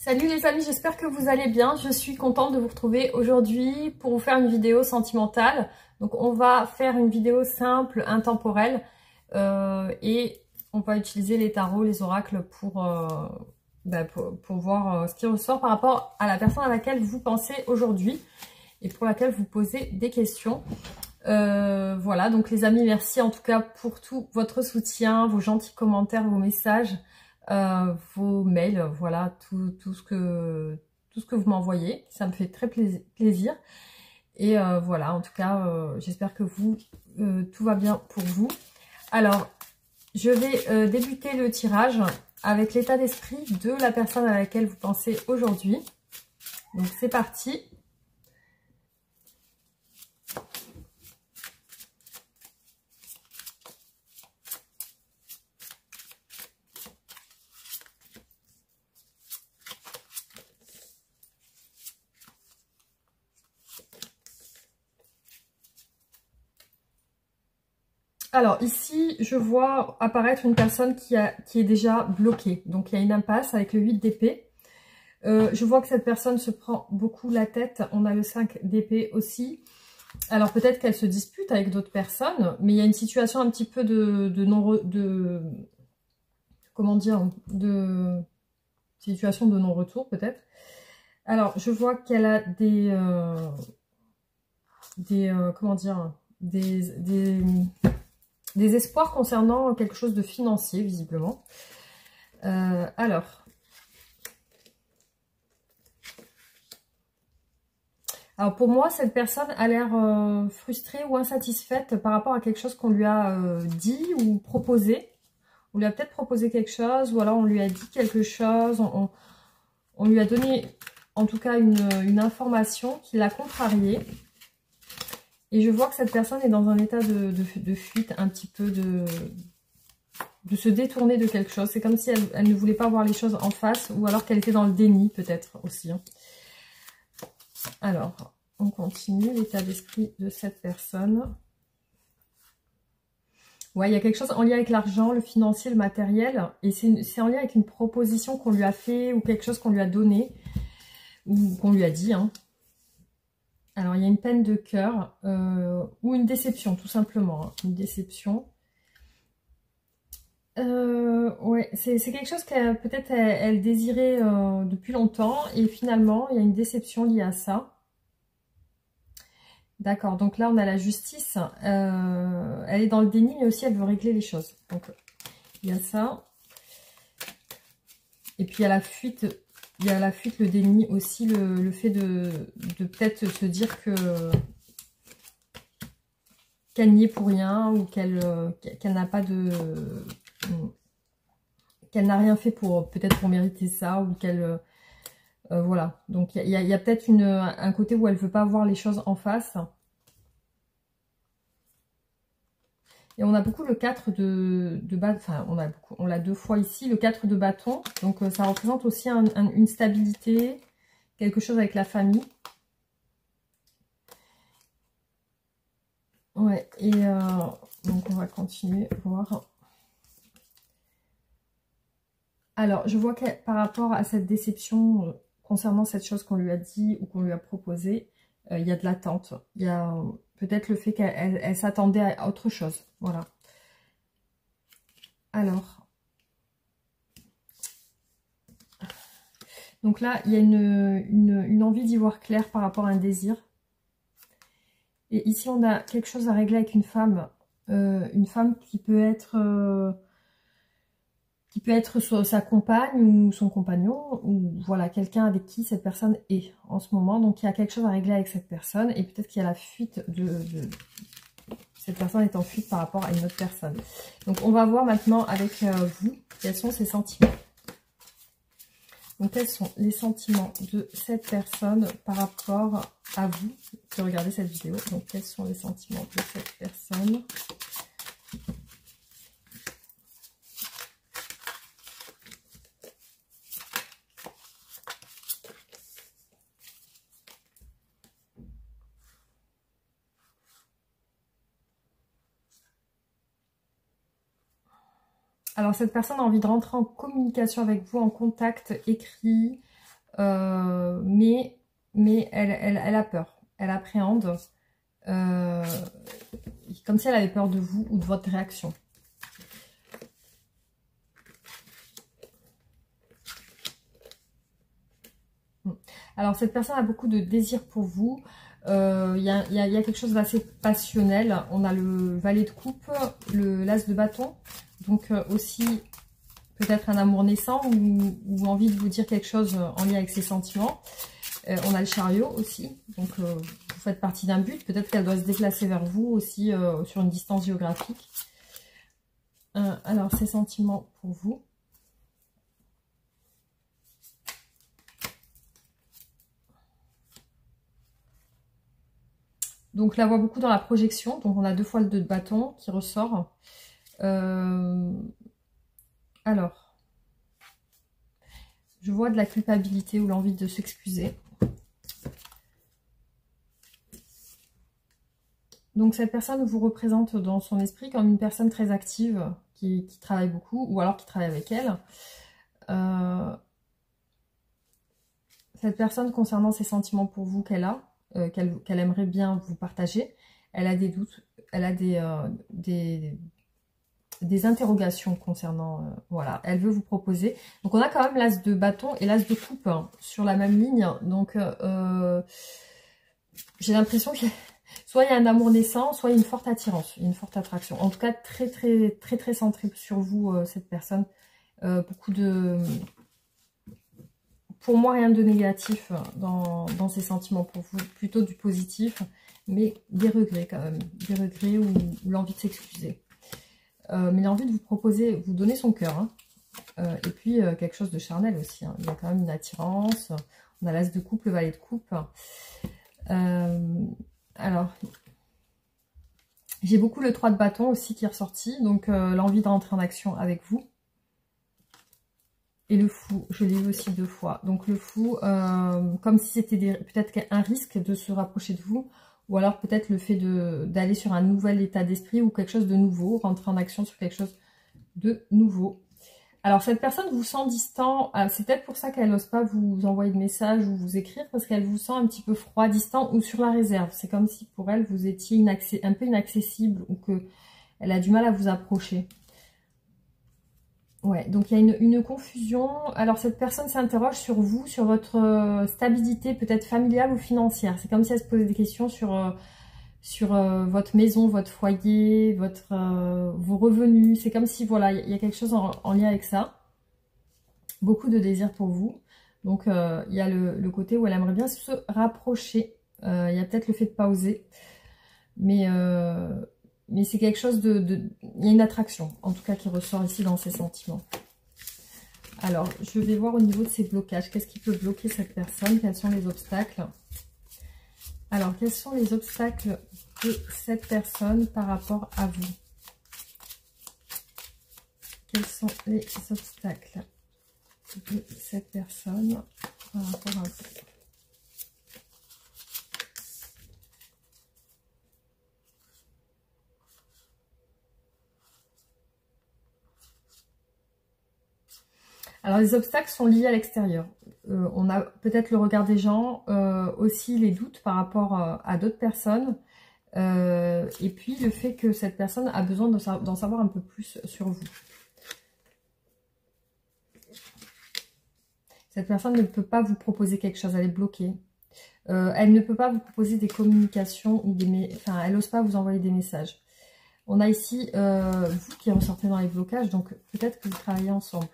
Salut les amis, j'espère que vous allez bien. Je suis contente de vous retrouver aujourd'hui pour vous faire une vidéo sentimentale. Donc on va faire une vidéo simple, intemporelle et on va utiliser les tarots, les oracles pour voir ce qui ressort par rapport à la personne à laquelle vous pensez aujourd'hui et pour laquelle vous posez des questions. Voilà, donc les amis, merci en tout cas pour tout votre soutien, vos gentils commentaires, vos messages. Vos mails, voilà, tout ce que vous m'envoyez, ça me fait très plaisir. Et voilà, en tout cas, j'espère que tout va bien pour vous. Alors, je vais débuter le tirage avec l'état d'esprit de la personne à laquelle vous pensez aujourd'hui. Donc c'est parti. Alors ici, je vois apparaître une personne qui est déjà bloquée. Donc il y a une impasse avec le 8 d'épée. Je vois que cette personne se prend beaucoup la tête. On a le 5 d'épée aussi. Alors peut-être qu'elle se dispute avec d'autres personnes, mais il y a une situation un petit peu comment dire, de situation de non-retour peut-être. Alors je vois qu'elle a comment dire, des espoirs concernant quelque chose de financier, visiblement. Alors pour moi, cette personne a l'air frustrée ou insatisfaite par rapport à quelque chose qu'on lui a dit ou proposé. On lui a peut-être proposé quelque chose, ou alors on lui a dit quelque chose, on lui a donné en tout cas une information qui l'a contrariée. Et je vois que cette personne est dans un état de fuite, un petit peu de se détourner de quelque chose. C'est comme si elle ne voulait pas voir les choses en face, ou alors qu'elle était dans le déni peut-être aussi. Alors, on continue l'état d'esprit de cette personne. Ouais, il y a quelque chose en lien avec l'argent, le financier, le matériel. Et c'est en lien avec une proposition qu'on lui a fait ou quelque chose qu'on lui a donné ou qu'on lui a dit. Hein. Alors, il y a une peine de cœur ou une déception, tout simplement. Hein. Une déception. Ouais, c'est quelque chose qu'elle peut-être elle désirait depuis longtemps. Et finalement, il y a une déception liée à ça. D'accord, donc là on a la justice, elle est dans le déni mais aussi elle veut régler les choses. Donc il y a ça. Et puis il y a la fuite, le déni aussi, le fait de peut-être se dire qu'elle n'y est pour rien ou qu'elle n'a pas qu'elle n'a rien fait pour peut-être pour mériter ça ou qu'elle voilà. Donc il y a peut-être un côté où elle veut pas voir les choses en face. Et on a beaucoup le 4 de bâton, enfin on l'a deux fois ici, le 4 de bâton. Donc ça représente aussi une stabilité, quelque chose avec la famille. Ouais, et donc on va continuer, voir. Alors, je vois que par rapport à cette déception, concernant cette chose qu'on lui a dit ou qu'on lui a proposé, il y a de l'attente. Il y a peut-être le fait qu'elle s'attendait à autre chose. Voilà. Alors. Donc là, il y a une envie d'y voir clair par rapport à un désir. Et ici, on a quelque chose à régler avec une femme qui peut être sa compagne ou son compagnon, ou voilà, quelqu'un avec qui cette personne est en ce moment. Donc il y a quelque chose à régler avec cette personne, et peut-être qu'il y a la fuite cette personne est en fuite par rapport à une autre personne. Donc on va voir maintenant avec vous, quels sont ses sentiments. Donc quels sont les sentiments de cette personne par rapport à vous qui regardez cette vidéo. Donc quels sont les sentiments de cette personne ? Alors, cette personne a envie de rentrer en communication avec vous, en contact écrit, mais elle a peur. Elle appréhende, comme si elle avait peur de vous ou de votre réaction. Alors, cette personne a beaucoup de désir pour vous. Il y a quelque chose d'assez passionnel. On a le valet de coupe, l'as de bâton. Donc, aussi, peut-être un amour naissant ou envie de vous dire quelque chose en lien avec ses sentiments. On a le chariot aussi. Donc, vous faites partie d'un but. Peut-être qu'elle doit se déplacer vers vous aussi sur une distance géographique. Alors, ses sentiments pour vous. Donc, la voit beaucoup dans la projection. Donc, on a 2 fois le 2 de bâton qui ressort. Alors, je vois de la culpabilité ou l'envie de s'excuser. Donc, cette personne vous représente dans son esprit comme une personne très active qui travaille beaucoup ou alors qui travaille avec elle. Cette personne, concernant ses sentiments pour vous qu'elle a, qu'elle aimerait bien vous partager, elle a des doutes, elle a des interrogations concernant, voilà, elle veut vous proposer. Donc on a quand même l'as de bâton et l'as de coupe hein, sur la même ligne. Donc j'ai l'impression que soit il y a un amour naissant, soit il y a une forte attirance, une forte attraction. En tout cas très centrée sur vous cette personne. Beaucoup de... Pour moi, rien de négatif dans ses sentiments pour vous, plutôt du positif, mais des regrets quand même, des regrets ou l'envie de s'excuser. Mais l'envie de vous proposer, vous donner son cœur, hein. Et puis quelque chose de charnel aussi, hein. Il y a quand même une attirance, on a l'as de coupe, le valet de coupe. Alors, j'ai beaucoup le 3 de bâton aussi qui est ressorti, donc l'envie de rentrer en action avec vous. Et le fou, je l'ai eu aussi 2 fois. Donc le fou, comme si c'était peut-être un risque de se rapprocher de vous. Ou alors peut-être le fait d'aller sur un nouvel état d'esprit ou quelque chose de nouveau. Rentrer en action sur quelque chose de nouveau. Alors cette personne vous sent distant. C'est peut-être pour ça qu'elle n'ose pas vous envoyer de messages ou vous écrire. Parce qu'elle vous sent un petit peu froid, distant ou sur la réserve. C'est comme si pour elle vous étiez un peu inaccessible. Ou qu'elle a du mal à vous approcher. Ouais, donc il y a une confusion. Alors cette personne s'interroge sur vous, sur votre stabilité peut-être familiale ou financière. C'est comme si elle se posait des questions sur votre maison, votre foyer, vos revenus. C'est comme si voilà, il y a quelque chose en lien avec ça. Beaucoup de désir pour vous. Donc il y a le côté où elle aimerait bien se rapprocher. Il y a peut-être le fait de pas oser. Mais c'est quelque chose il y a une attraction, en tout cas, qui ressort ici dans ses sentiments. Alors, je vais voir au niveau de ses blocages. Qu'est-ce qui peut bloquer cette personne? Quels sont les obstacles? Alors, quels sont les obstacles de cette personne par rapport à vous? Quels sont les obstacles de cette personne par rapport à vous? Alors, les obstacles sont liés à l'extérieur. On a peut-être le regard des gens, aussi les doutes par rapport à d'autres personnes. Et puis, le fait que cette personne a besoin d'en savoir un peu plus sur vous. Cette personne ne peut pas vous proposer quelque chose, elle est bloquée. Elle ne peut pas vous proposer des communications, ou enfin, elle n'ose pas vous envoyer des messages. On a ici vous qui ressortez dans les blocages, donc peut-être que vous travaillez ensemble.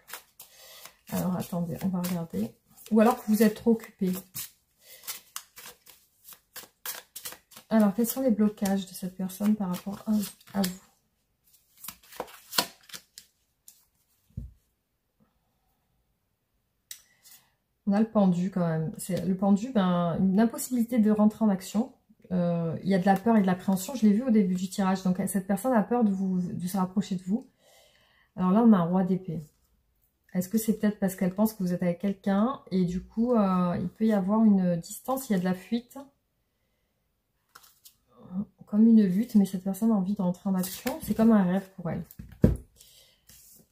Alors, attendez, on va regarder. Ou alors que vous êtes trop occupé. Alors, quels sont les blocages de cette personne par rapport à vous? On a le pendu quand même. Le pendu, une impossibilité de rentrer en action. Il y a de la peur et de l'appréhension. Je l'ai vu au début du tirage. Donc, cette personne a peur de se rapprocher de vous. Alors là, on a un roi d'épée. Est-ce que c'est peut-être parce qu'elle pense que vous êtes avec quelqu'un et du coup, il peut y avoir une distance, il y a de la fuite, comme une lutte, mais cette personne a envie de rentrer en action. C'est comme un rêve pour elle.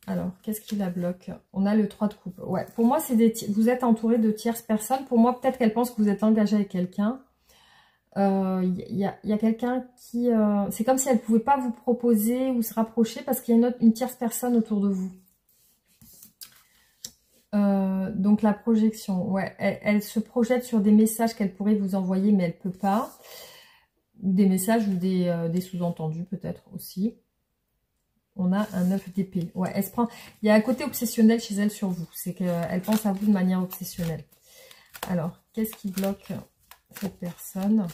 Alors, qu'est-ce qui la bloque? On a le 3 de coupe. Ouais, pour moi, vous êtes entouré de tierces personnes. Pour moi, peut-être qu'elle pense que vous êtes engagé avec quelqu'un. Il y a quelqu'un qui... c'est comme si elle ne pouvait pas vous proposer ou se rapprocher parce qu'il y a une tierce personne autour de vous. Donc la projection, ouais, elle se projette sur des messages qu'elle pourrait vous envoyer, mais elle ne peut pas. Ou des messages ou des sous-entendus peut-être aussi. On a un 9 d'épée. Ouais, elle se prend... Il y a un côté obsessionnel chez elle sur vous. C'est qu'elle pense à vous de manière obsessionnelle. Alors, qu'est-ce qui bloque cette personne?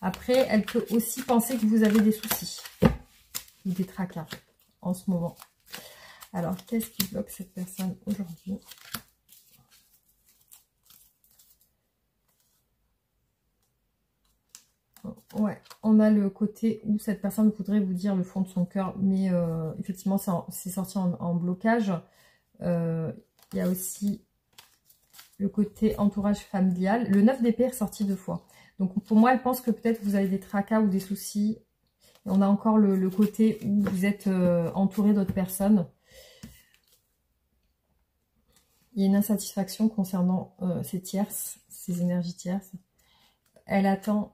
Après, elle peut aussi penser que vous avez des soucis. Ou des tracas en ce moment. Alors, qu'est-ce qui bloque cette personne aujourd'hui? Ouais, on a le côté où cette personne voudrait vous dire le fond de son cœur, mais effectivement, c'est sorti en blocage. Il y a aussi le côté entourage familial. Le 9 d'épée est ressorti 2 fois. Donc, pour moi, elle pense que peut-être vous avez des tracas ou des soucis. Et on a encore le côté où vous êtes entouré d'autres personnes. Il y a une insatisfaction concernant ces tierces, ces énergies tierces. Elle attend...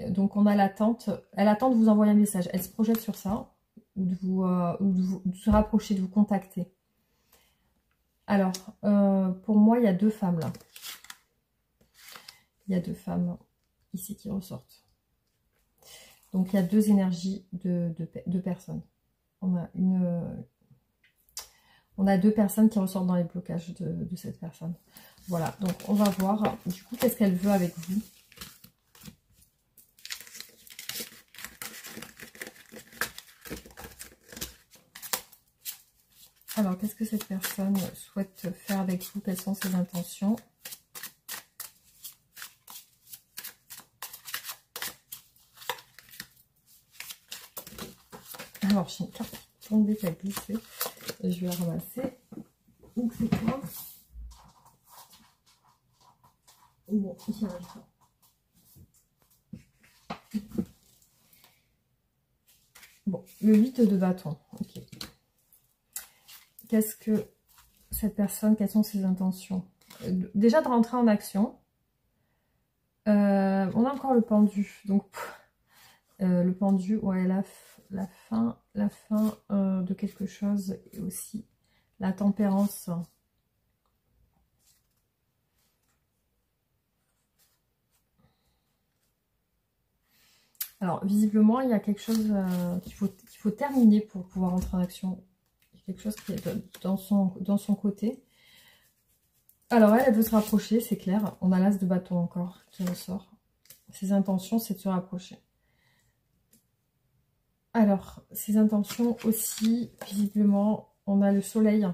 Donc, on a l'attente. Elle attend de vous envoyer un message. Elle se projette sur ça. Ou de se rapprocher, de vous contacter. Alors, pour moi, il y a 2 femmes là. Il y a 2 femmes ici qui ressortent. Donc, il y a 2 énergies de personnes. On a 2 personnes qui ressortent dans les blocages de cette personne. Voilà, donc on va voir du coup qu'est-ce qu'elle veut avec vous. Alors, qu'est-ce que cette personne souhaite faire avec vous? Quelles sont ses intentions? Alors, j'ai une carte qui tombée, qui a glissé. Je vais la ramasser. Donc, c'est quoi? Bon, j'y arrive pas. Bon, le 8 de bâton. Ok. Qu'est-ce que cette personne, quelles sont ses intentions? Déjà de rentrer en action. On a encore le pendu. Donc, le pendu, ouais, la fin de quelque chose. Et aussi la tempérance. Alors, visiblement, il y a quelque chose qu'il faut terminer pour pouvoir entrer en action. Il y a quelque chose qui est dans son côté. Alors, elle veut se rapprocher, c'est clair. On a l'as de bâton encore qui ressort. Ses intentions, c'est de se rapprocher. Alors, ses intentions aussi, visiblement, on a le soleil.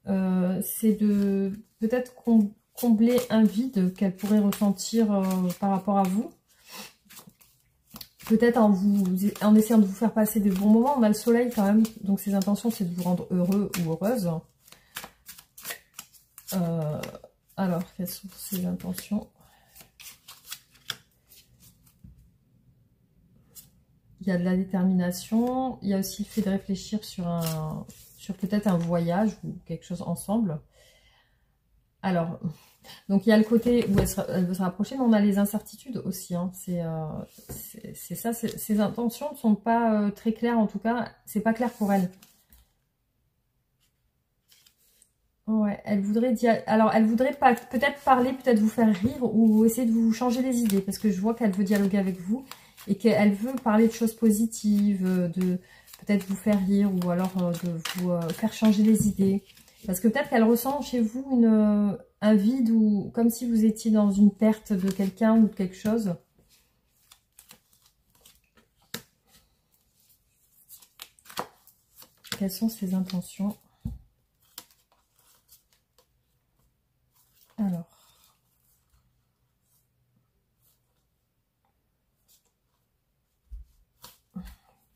C'est de peut-être combler un vide qu'elle pourrait ressentir par rapport à vous. Peut-être en essayant de vous faire passer de bons moments. On a le soleil quand même. Donc, ses intentions, c'est de vous rendre heureux ou heureuse. Alors, quelles sont ses intentions? Il y a de la détermination. Il y a aussi le fait de réfléchir sur peut-être un voyage ou quelque chose ensemble. Alors, donc il y a le côté où elle veut se rapprocher, mais on a les incertitudes aussi. Hein. C'est ça, ses intentions ne sont pas très claires, en tout cas, c'est pas clair pour elle. Ouais, elle voudrait dire... Alors, elle voudrait peut-être parler, peut-être vous faire rire ou essayer de vous changer les idées, parce que je vois qu'elle veut dialoguer avec vous et qu'elle veut parler de choses positives, de peut-être vous faire rire ou alors de vous faire changer les idées. Parce que peut-être qu'elle ressent chez vous un vide ou comme si vous étiez dans une perte de quelqu'un ou de quelque chose. Quelles sont ses intentions? Alors.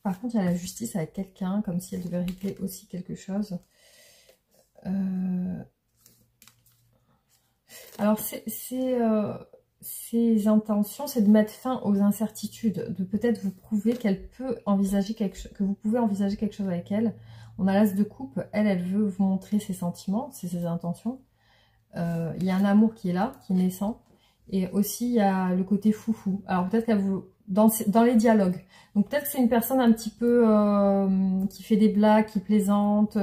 Par contre, il y a la justice avec quelqu'un, comme si elle devait régler aussi quelque chose. Alors, ses intentions, c'est de mettre fin aux incertitudes, de peut-être vous prouver qu'elle peut envisager que vous pouvez envisager quelque chose avec elle. On a l'as de coupe, elle veut vous montrer ses sentiments, ses intentions. Il y a un amour qui est là, qui est naissant. Et aussi, il y a le côté foufou. Alors peut-être qu'elle vous... Dans les dialogues. Donc peut-être que c'est une personne un petit peu qui fait des blagues, qui plaisante,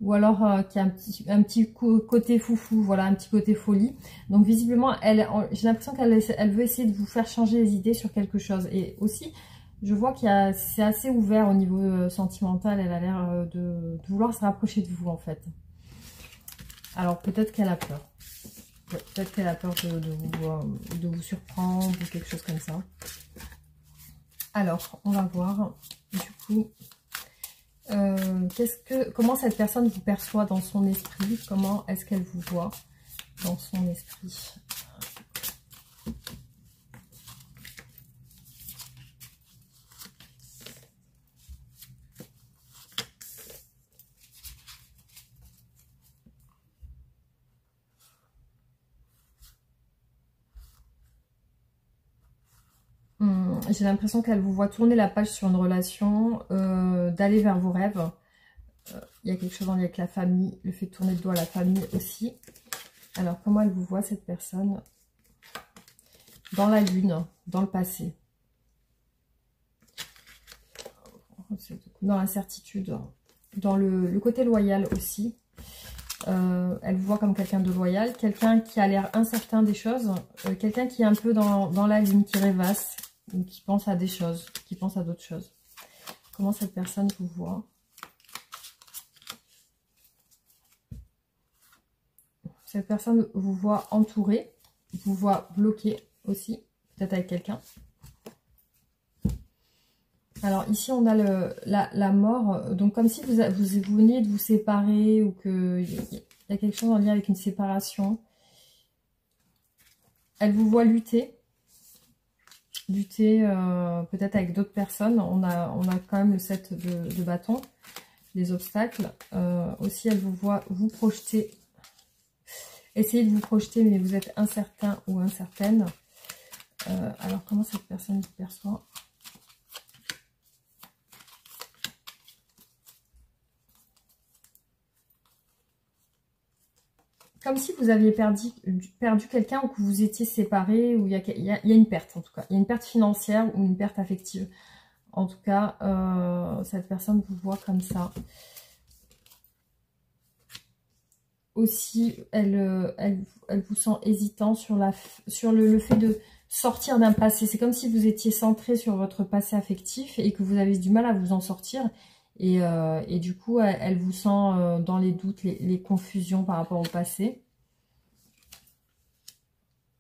ou alors qui a un petit côté foufou, voilà, un petit côté folie. Donc visiblement, j'ai l'impression qu'elle veut essayer de vous faire changer les idées sur quelque chose. Et aussi, je vois c'est assez ouvert au niveau sentimental. Elle a l'air de vouloir se rapprocher de vous en fait. Alors peut-être qu'elle a peur. Peut-être qu'elle a peur de vous surprendre ou quelque chose comme ça. Alors, on va voir, du coup, comment cette personne vous perçoit dans son esprit? Comment est-ce qu'elle vous voit dans son esprit? J'ai l'impression qu'elle vous voit tourner la page sur une relation, d'aller vers vos rêves. Il y a quelque chose en lien avec la famille, le fait de tourner le dos à la famille aussi. Alors, comment elle vous voit, cette personne? Dans la lune, dans le passé. Dans l'incertitude. Dans le côté loyal aussi. Elle vous voit comme quelqu'un de loyal. Quelqu'un qui a l'air incertain des choses. Quelqu'un qui est un peu dans la lune, qui rêvasse. Ou qui pense à des choses, qui pense à d'autres choses. Comment cette personne vous voit? Cette personne vous voit entouré, vous voit bloqué aussi, peut-être avec quelqu'un. Alors ici on a la mort, donc comme si vous veniez de vous séparer ou qu'il y a quelque chose en lien avec une séparation. Elle vous voit lutter. Peut-être avec d'autres personnes. On a quand même le 7 de bâton, les obstacles. Aussi, elle vous voit vous projeter. Essayez de vous projeter, mais vous êtes incertain ou incertaine. Alors, comment cette personne vous perçoit? Comme si vous aviez perdu quelqu'un ou que vous étiez séparés, ou il y a une perte en tout cas. Il y a une perte financière ou une perte affective. En tout cas, cette personne vous voit comme ça. Aussi, elle vous sent hésitant sur le fait de sortir d'un passé. C'est comme si vous étiez centré sur votre passé affectif et que vous avez du mal à vous en sortir. Et du coup, elle vous sent dans les doutes, les confusions par rapport au passé.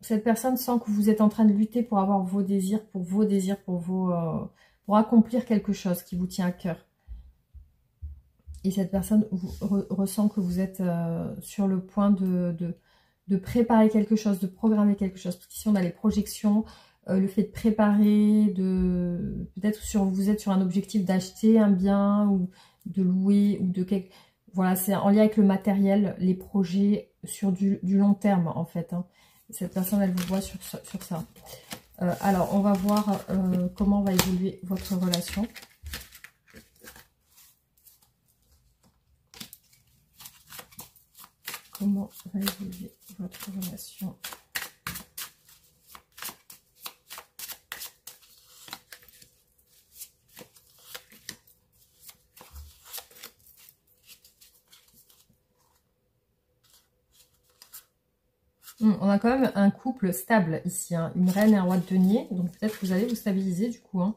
Cette personne sent que vous êtes en train de lutter pour avoir vos désirs, pour accomplir quelque chose qui vous tient à cœur. Et cette personne ressent que vous êtes sur le point de préparer quelque chose, de programmer quelque chose. Parce qu'ici, on a les projections, le fait de préparer, peut-être vous êtes sur un objectif d'acheter un bien ou de louer ou de quelque... Voilà, c'est en lien avec le matériel, les projets sur du long terme en fait. Hein. Cette personne, elle vous voit sur ça. Alors, on va voir comment va évoluer votre relation. Comment va évoluer votre relation? On a quand même un couple stable ici, hein, une reine et un roi de denier. Donc peut-être que vous allez vous stabiliser du coup. Hein.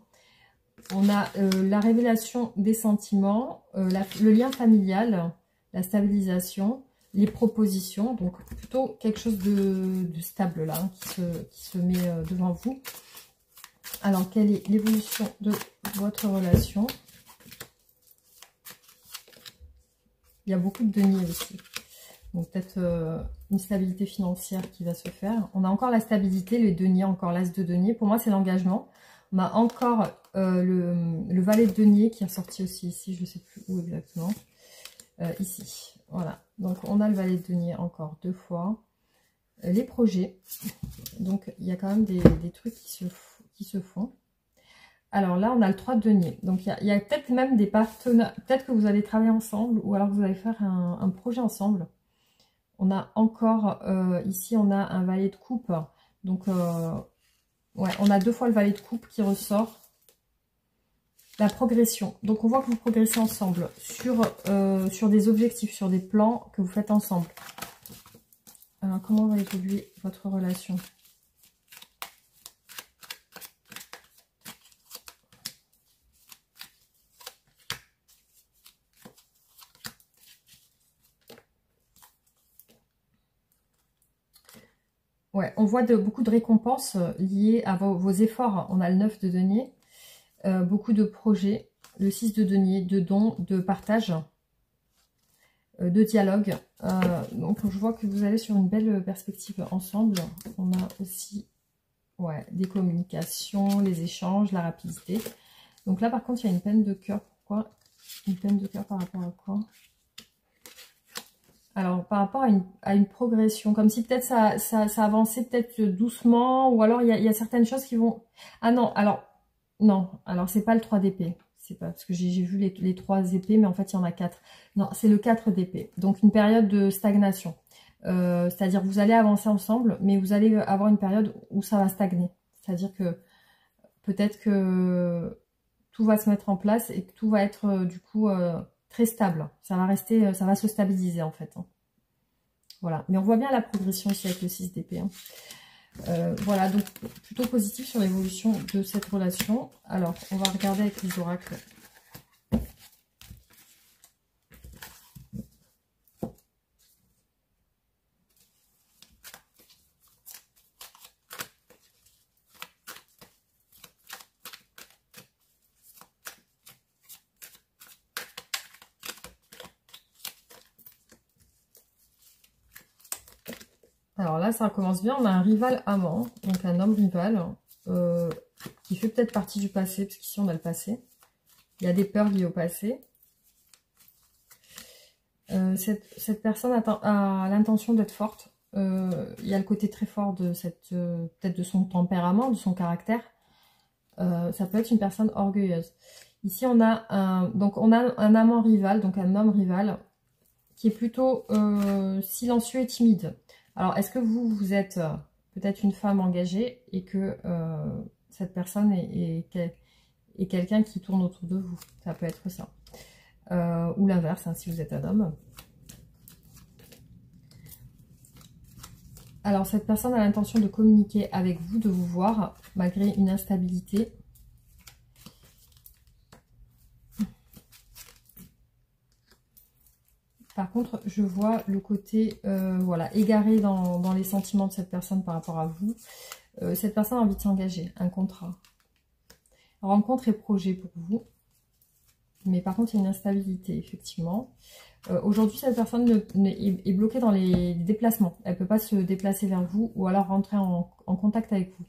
On a la révélation des sentiments, le lien familial, la stabilisation, les propositions. Donc plutôt quelque chose de stable là, hein, qui se met devant vous. Alors quelle est l'évolution de votre relation? Il y a beaucoup de deniers aussi. Donc peut-être une stabilité financière qui va se faire. On a encore la stabilité, les deniers, encore l'as de denier. Pour moi, c'est l'engagement. On a encore le valet de denier qui est ressorti aussi ici. Je ne sais plus où exactement. Ici. Voilà. Donc on a le valet de denier encore 2 fois. les projets. Donc, il y a quand même des trucs qui se font. Alors là, on a le 3 de denier. Donc, il y a peut-être même des partenaires. Peut-être que vous allez travailler ensemble ou alors vous allez faire un projet ensemble. On a encore, ici, on a un valet de coupe. Donc, ouais, on a 2 fois le valet de coupe qui ressort. La progression. Donc, on voit que vous progressez ensemble sur des objectifs, sur des plans que vous faites ensemble. Alors, comment va évoluer votre relation ? Ouais, on voit beaucoup de récompenses liées à vos efforts. On a le 9 de denier, beaucoup de projets, le 6 de denier, de dons, de partage, de dialogue. Donc je vois que vous allez sur une belle perspective ensemble. On a aussi ouais, des communications, les échanges, la rapidité. Donc là par contre il y a une peine de cœur. Pourquoi une peine de cœur par rapport à quoi ? Alors, par rapport à une progression, comme si peut-être ça avançait peut-être doucement, ou alors il y a certaines choses qui vont... Ah non, alors c'est pas le 3 d'épée, c'est pas, parce que j'ai vu les 3 épées, mais en fait il y en a 4. Non, c'est le 4 d'épée, donc une période de stagnation. C'est-à-dire vous allez avancer ensemble, mais vous allez avoir une période où ça va stagner. C'est-à-dire que peut-être que tout va se mettre en place et que tout va être du coup... très stable, ça va rester, ça va se stabiliser en fait. Voilà, mais on voit bien la progression ici avec le 6 d'épée. Voilà, donc plutôt positif sur l'évolution de cette relation. Alors, on va regarder avec les oracles. Alors là, ça commence bien. On a un rival amant, donc un homme rival, qui fait peut-être partie du passé, parce qu'ici on a le passé. Il y a des peurs liées au passé. Cette personne a l'intention d'être forte. Il y a le côté très fort de peut-être de son tempérament, de son caractère. Ça peut être une personne orgueilleuse. Ici, on a un amant rival, donc un homme rival, qui est plutôt silencieux et timide. Alors, est-ce que vous êtes peut-être une femme engagée et que cette personne est quelqu'un qui tourne autour de vous? Ça peut être ça. Ou l'inverse, hein, si vous êtes un homme. Alors, cette personne a l'intention de communiquer avec vous, de vous voir, malgré une instabilité. Par contre, je vois le côté voilà, égaré dans les sentiments de cette personne par rapport à vous. Cette personne a envie de s'engager, un contrat. Rencontre et projet pour vous. Mais par contre, il y a une instabilité, effectivement. Aujourd'hui, cette personne est bloquée dans les déplacements. Elle ne peut pas se déplacer vers vous ou alors rentrer en contact avec vous.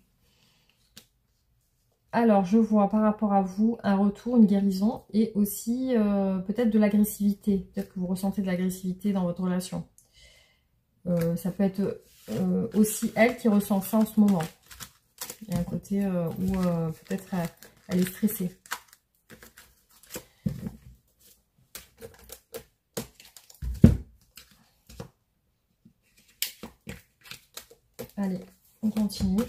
Alors, je vois par rapport à vous un retour, une guérison et aussi peut-être de l'agressivité. Peut-être que vous ressentez de l'agressivité dans votre relation. Ça peut être aussi elle qui ressent ça en ce moment. Il y a un côté où peut-être elle est stressée. Allez, on continue.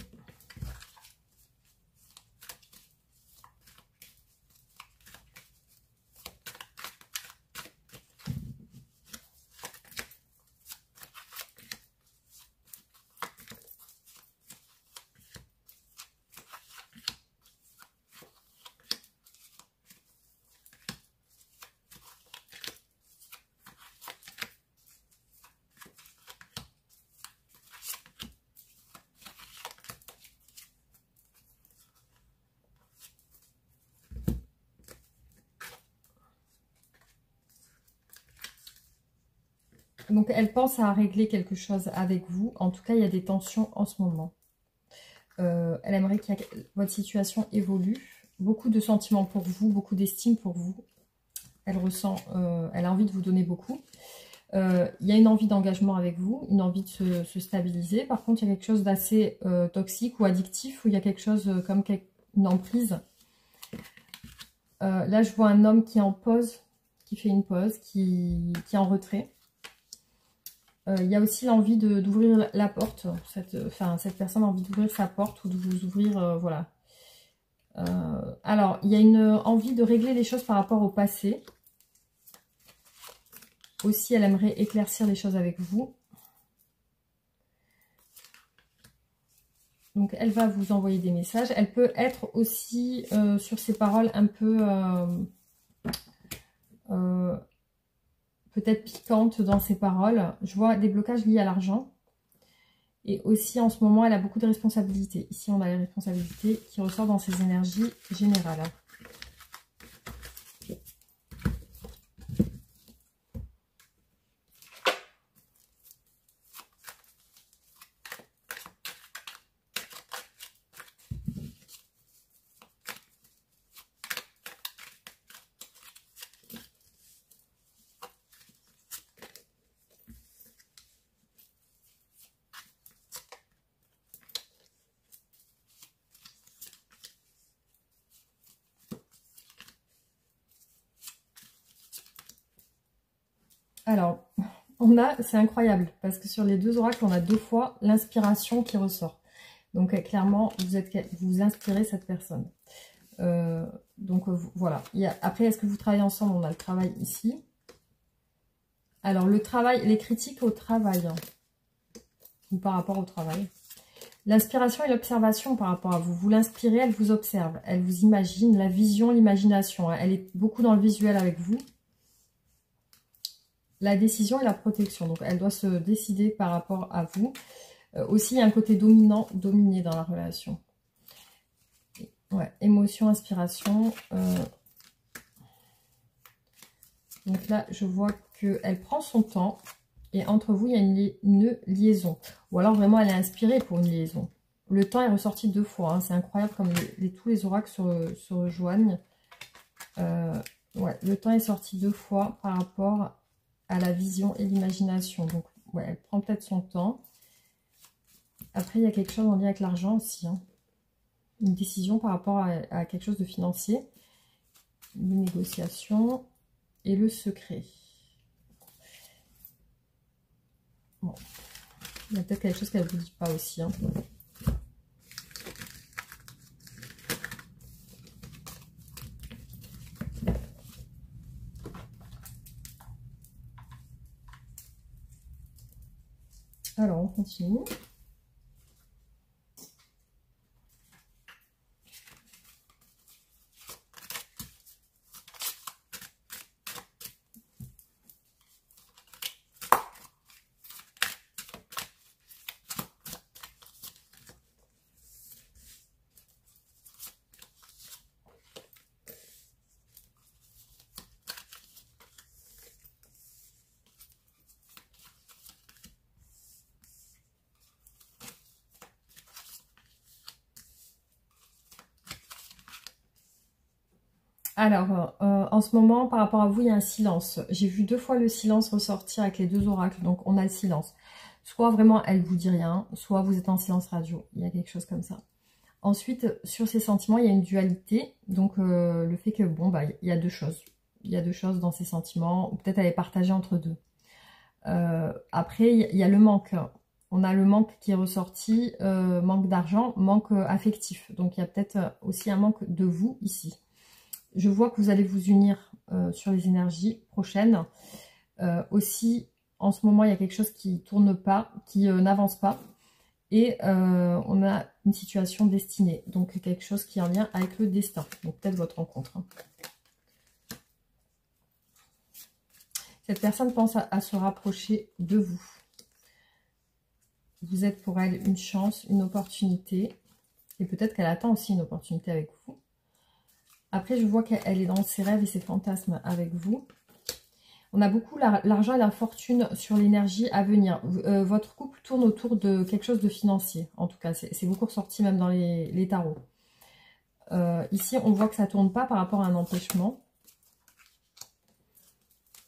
Donc, elle pense à régler quelque chose avec vous. En tout cas, il y a des tensions en ce moment. Elle aimerait que votre situation évolue. Beaucoup de sentiments pour vous, beaucoup d'estime pour vous. Elle ressent, elle a envie de vous donner beaucoup. Il y a une envie d'engagement avec vous, une envie de se stabiliser. Par contre, il y a quelque chose d'assez toxique ou addictif, où il y a quelque chose comme une emprise. Là, je vois un homme qui est en pause, qui fait une pause, qui est en retrait. Il y a aussi l'envie d'ouvrir la porte. Cette personne a envie d'ouvrir sa porte ou de vous ouvrir, voilà. Alors, il y a une envie de régler les choses par rapport au passé. Aussi, elle aimerait éclaircir les choses avec vous. Donc, elle va vous envoyer des messages. Elle peut être aussi sur ses paroles un peu... peut-être piquante dans ses paroles. Je vois des blocages liés à l'argent. Et aussi, en ce moment, elle a beaucoup de responsabilités. Ici, on a les responsabilités qui ressortent dans ses énergies générales. Alors, c'est incroyable, parce que sur les deux oracles, on a 2 fois l'inspiration qui ressort. Donc, clairement, vous inspirez cette personne. Voilà. Après, est-ce que vous travaillez ensemble? On a le travail ici. Alors, le travail, les critiques au travail, ou par rapport au travail. L'inspiration et l'observation par rapport à vous. Vous l'inspirez, elle vous observe, elle vous imagine, la vision, l'imagination. Elle est beaucoup dans le visuel avec vous. La décision et la protection. Donc, elle doit se décider par rapport à vous. Aussi, il y a un côté dominant, dominé dans la relation. Ouais, émotion, inspiration. Donc là, je vois qu'elle prend son temps. Et entre vous, il y a une liaison. Ou alors, vraiment, elle est inspirée pour une liaison. Le temps est ressorti 2 fois. Hein. C'est incroyable comme tous les oracles se rejoignent. Ouais, le temps est sorti 2 fois par rapport à la vision et l'imagination. Donc, ouais, elle prend peut-être son temps. Après, il y a quelque chose en lien avec l'argent aussi. Hein. Une décision par rapport à quelque chose de financier. Une négociation et le secret. Bon. Il y a peut-être quelque chose qu'elle ne vous dit pas aussi. Hein. Alors, on continue. Alors, en ce moment, par rapport à vous, il y a un silence. J'ai vu 2 fois le silence ressortir avec les 2 oracles, donc on a le silence. Soit vraiment, elle vous dit rien, soit vous êtes en silence radio. Il y a quelque chose comme ça. Ensuite, sur ces sentiments, il y a une dualité. Donc, le fait que, bon, bah, il y a 2 choses. Il y a 2 choses dans ces sentiments, ou peut-être elle est partagée entre 2. Après, il y a le manque. On a le manque qui est ressorti, manque d'argent, manque affectif. Donc, il y a peut-être aussi un manque de vous ici. Je vois que vous allez vous unir sur les énergies prochaines. Aussi, en ce moment, il y a quelque chose qui ne tourne pas, qui n'avance pas. Et on a une situation destinée. Donc, quelque chose qui est en lien avec le destin. Donc, peut-être votre rencontre. Hein. Cette personne pense à se rapprocher de vous. Vous êtes pour elle une chance, une opportunité. Et peut-être qu'elle attend aussi une opportunité avec vous. Après, je vois qu'elle est dans ses rêves et ses fantasmes avec vous. On a beaucoup l'argent et la fortune sur l'énergie à venir. Votre couple tourne autour de quelque chose de financier. En tout cas, c'est beaucoup ressorti même dans les tarots. Ici, on voit que ça ne tourne pas par rapport à un empêchement.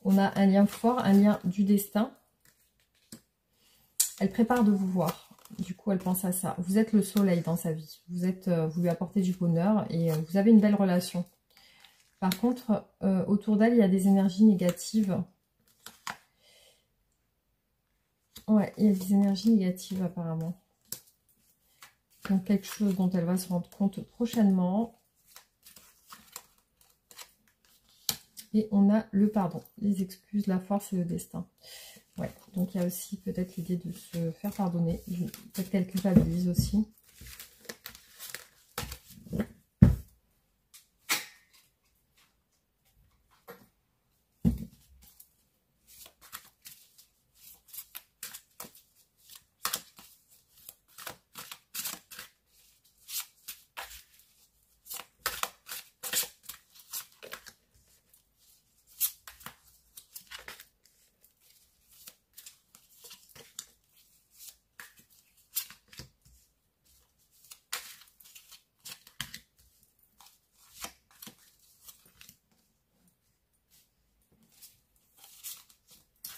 on a un lien fort, un lien du destin. Elle prépare de vous voir. Du coup, elle pense à ça. Vous êtes le soleil dans sa vie. Vous lui apportez du bonheur et vous avez une belle relation. Par contre, autour d'elle, il y a des énergies négatives. Ouais, il y a des énergies négatives apparemment. Donc, quelque chose dont elle va se rendre compte prochainement. Et on a le pardon, les excuses, la force et le destin. Ouais, donc il y a aussi peut-être l'idée de se faire pardonner. Peut-être qu'elle culpabilise aussi.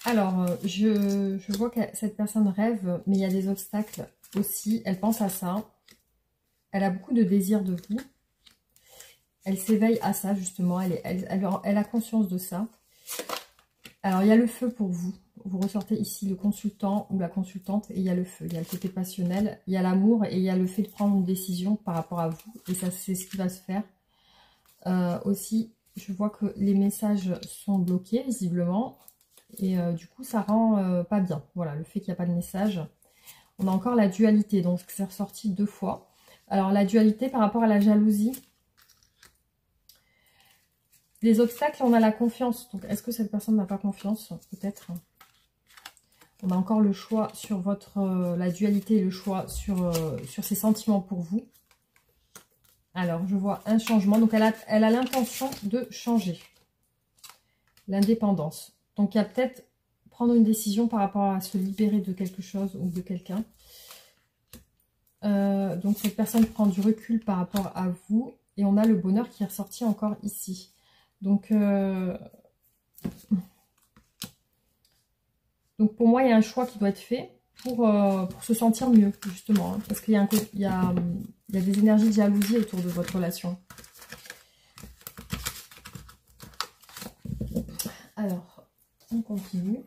Alors, je vois que cette personne rêve, mais il y a des obstacles aussi. Elle pense à ça. Elle a beaucoup de désir de vous. Elle s'éveille à ça, justement. Elle a conscience de ça. Alors, il y a le feu pour vous. Vous ressortez ici le consultant ou la consultante et il y a le feu. Il y a le côté passionnel, il y a l'amour et il y a le fait de prendre une décision par rapport à vous. Et ça, c'est ce qui va se faire. Aussi, je vois que les messages sont bloqués, visiblement. Et du coup, ça rend pas bien. Voilà, le fait qu'il n'y a pas de message. On a encore la dualité, donc c'est ressorti 2 fois. Alors, la dualité par rapport à la jalousie. Les obstacles, on a la confiance. Donc, est-ce que cette personne n'a pas confiance? Peut-être. On a encore le choix sur la dualité et le choix sur ses sentiments pour vous. Alors, je vois un changement. Donc, elle a l'intention de changer. L'indépendance. Donc, il y a peut-être prendre une décision par rapport à se libérer de quelque chose ou de quelqu'un. Donc, cette personne prend du recul par rapport à vous. Et on a le bonheur qui est ressorti encore ici. Donc pour moi, il y a un choix qui doit être fait pour se sentir mieux, justement. Hein, parce qu'il y a des énergies de jalousie autour de votre relation. Alors, on continue.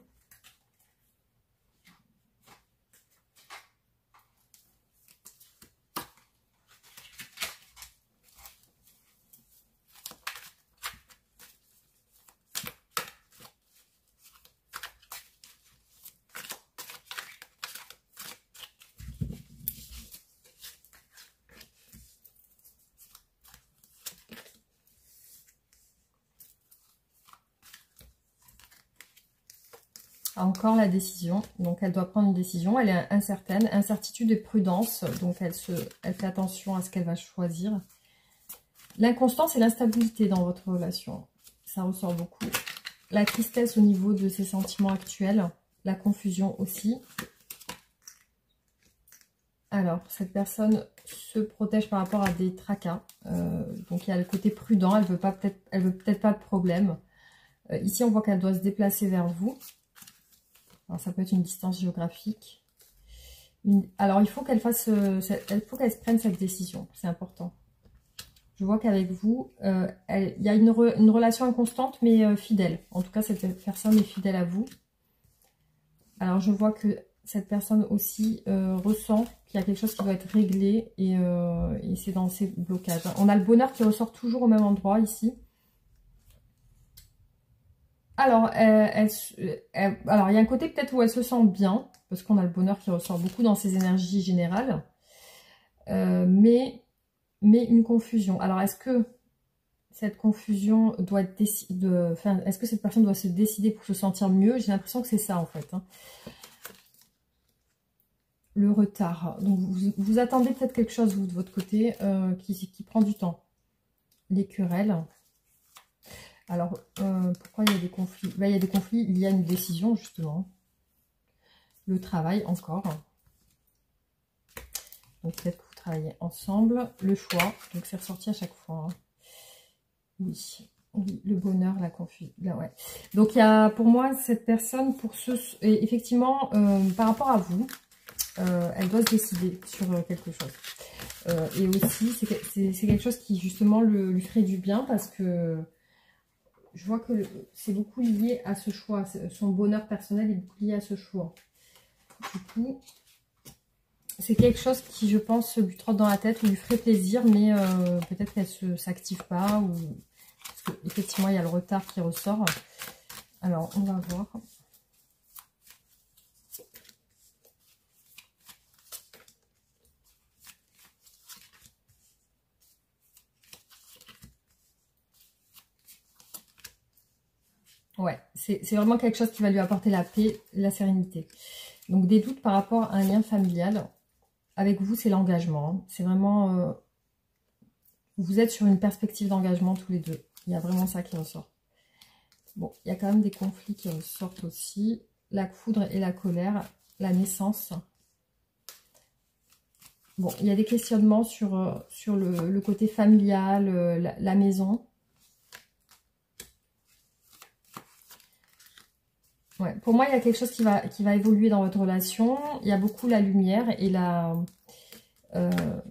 Encore la décision, donc elle doit prendre une décision, elle est incertaine, incertitude et prudence, donc elle fait attention à ce qu'elle va choisir. L'inconstance et l'instabilité dans votre relation, ça ressort beaucoup. La tristesse au niveau de ses sentiments actuels, la confusion aussi. Alors, cette personne se protège par rapport à des tracas, donc il y a le côté prudent, elle veut peut-être pas de problème. Ici, on voit qu'elle doit se déplacer vers vous. Alors, ça peut être une distance géographique. Alors, il faut qu'elle se prenne cette décision. C'est important. Je vois qu'avec vous, il y a une relation inconstante, mais fidèle. En tout cas, cette personne est fidèle à vous. Alors, je vois que cette personne aussi ressent qu'il y a quelque chose qui doit être réglé. Et c'est dans ces blocages. On a le bonheur qui ressort toujours au même endroit ici. Alors, alors, il y a un côté peut-être où elle se sent bien, parce qu'on a le bonheur qui ressort beaucoup dans ses énergies générales, mais une confusion. Alors, est-ce que cette confusion doit être est-ce que cette personne doit se décider pour se sentir mieux? J'ai l'impression que c'est ça, en fait. Hein. Le retard. Donc, vous attendez peut-être quelque chose, vous, de votre côté, qui prend du temps. Les querelles. Alors, pourquoi il y a des conflits? Là, il y a des conflits, il y a une décision, justement. Le travail, encore. Donc, peut-être que vous travaillez ensemble. Le choix, donc c'est ressorti à chaque fois. Hein. Oui. Oui, le bonheur, la confusion. Ouais. Donc, il y a pour moi cette personne, pour ce, effectivement, par rapport à vous, elle doit se décider sur quelque chose. Et aussi, c'est quelque chose qui, justement, lui ferait du bien parce que je vois que c'est beaucoup lié à ce choix. Son bonheur personnel est beaucoup lié à ce choix. Du coup, c'est quelque chose qui, je pense, lui trotte dans la tête ou lui ferait plaisir, mais peut-être qu'elle ne s'active pas. Ou... Parce qu'effectivement, il y a le retard qui ressort. Alors, on va voir. Ouais, c'est vraiment quelque chose qui va lui apporter la paix, la sérénité. Donc, des doutes par rapport à un lien familial. Avec vous, c'est l'engagement. C'est vraiment... vous êtes sur une perspective d'engagement tous les deux. Il y a vraiment ça qui ressort. Bon, il y a quand même des conflits qui ressortent aussi. La foudre et la colère, la naissance. Bon, il y a des questionnements sur le côté familial, la maison. Ouais, pour moi, il y a quelque chose qui va évoluer dans votre relation. Il y a beaucoup la lumière et la...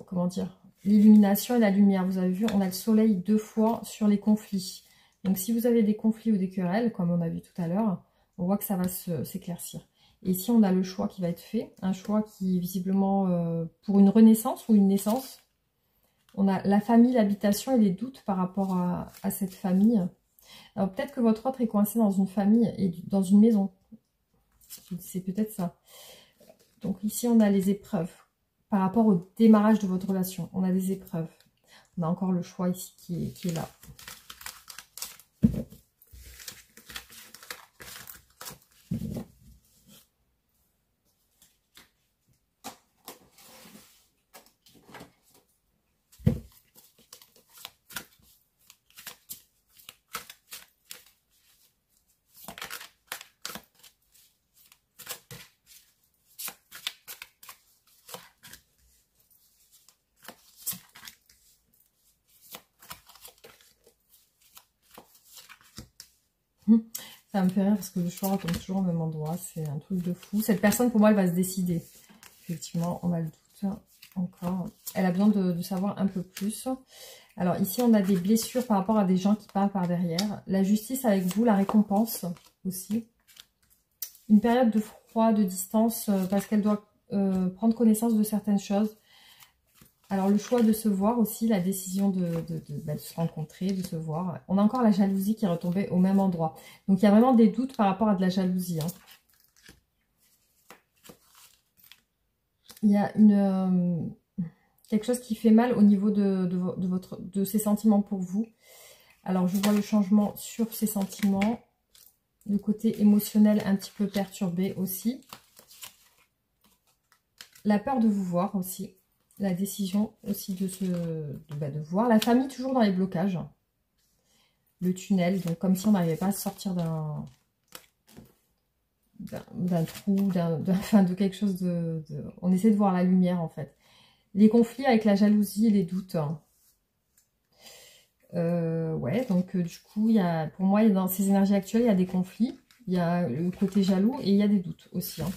comment dire, l'illumination et la lumière. Vous avez vu, on a le soleil 2 fois sur les conflits. Donc, si vous avez des conflits ou des querelles, comme on a vu tout à l'heure, on voit que ça va s'éclaircir. Et ici, on a le choix qui va être fait. Un choix qui, visiblement, pour une renaissance ou une naissance. On a la famille, l'habitation et les doutes par rapport à cette famille. Alors, peut-être que votre autre est coincé dans une famille et dans une maison. C'est peut-être ça. Donc, ici, on a les épreuves. Par rapport au démarrage de votre relation, on a des épreuves. On a encore le choix ici qui est là. Ça me fait rire parce que le choix retombe toujours au même endroit. C'est un truc de fou. Cette personne, pour moi, elle va se décider. Effectivement, on a le doute encore. Elle a besoin de savoir un peu plus. Alors ici, on a des blessures par rapport à des gens qui parlent par derrière. La justice avec vous, la récompense aussi. Une période de froid, de distance, parce qu'elle doit prendre connaissance de certaines choses. Alors, le choix de se voir aussi, la décision de se rencontrer, de se voir. On a encore la jalousie qui est retombée au même endroit. Donc, il y a vraiment des doutes par rapport à de la jalousie. Hein. Il y a quelque chose qui fait mal au niveau de ces sentiments pour vous. Alors, je vois le changement sur ces sentiments. Le côté émotionnel un petit peu perturbé aussi. La peur de vous voir aussi. La décision aussi de voir. La famille toujours dans les blocages. Le tunnel, donc comme si on n'arrivait pas à sortir d'un trou, de quelque chose On essaie de voir la lumière en fait. Les conflits avec la jalousie et les doutes. Ouais, donc du coup, pour moi, dans ces énergies actuelles, il y a des conflits. Il y a le côté jaloux et il y a des doutes aussi. Hein.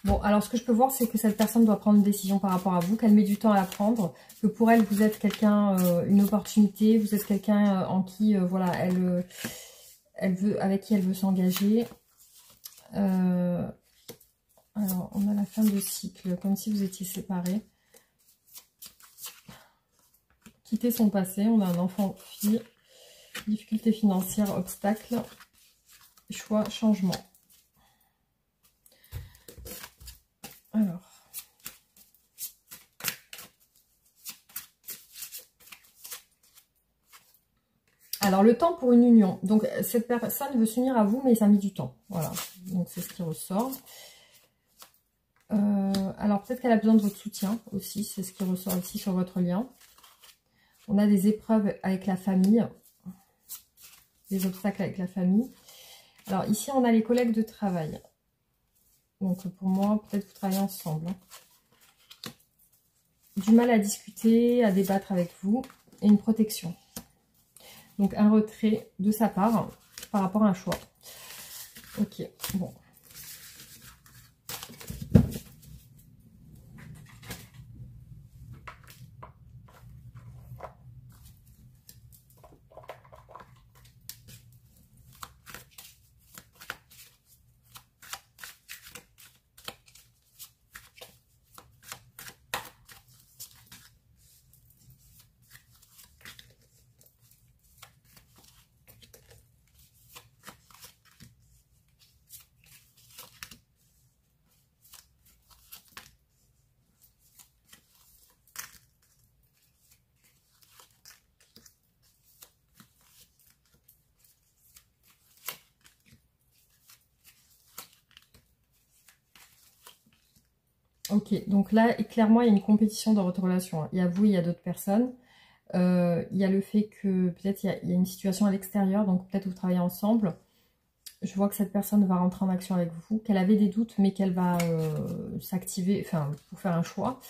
Bon, alors ce que je peux voir, c'est que cette personne doit prendre une décision par rapport à vous, qu'elle met du temps à la prendre, que pour elle, vous êtes quelqu'un, une opportunité, vous êtes quelqu'un en qui, voilà, avec qui elle veut s'engager. Alors, on a la fin de cycle, comme si vous étiez séparés. Quitter son passé, on a un enfant-fille, difficulté financière, obstacle, choix, changement. Alors, le temps pour une union. Donc, cette personne veut s'unir à vous, mais ça a mis du temps. Voilà, donc c'est ce qui ressort. Alors, peut-être qu'elle a besoin de votre soutien aussi. C'est ce qui ressort ici sur votre lien. On a des épreuves avec la famille. Des obstacles avec la famille. Alors, ici, on a les collègues de travail. Donc, pour moi, peut-être vous travaillez ensemble. Du mal à discuter, à débattre avec vous. Et une protection. Donc, un retrait de sa part par rapport à un choix. Ok, bon. Ok, donc là, clairement, il y a une compétition dans votre relation. Il y a vous, il y a d'autres personnes. Il y a le fait que peut-être il y a une situation à l'extérieur, donc peut-être vous travaillez ensemble. Je vois que cette personne va rentrer en action avec vous, qu'elle avait des doutes, mais qu'elle va s'activer, enfin, pour faire un choix.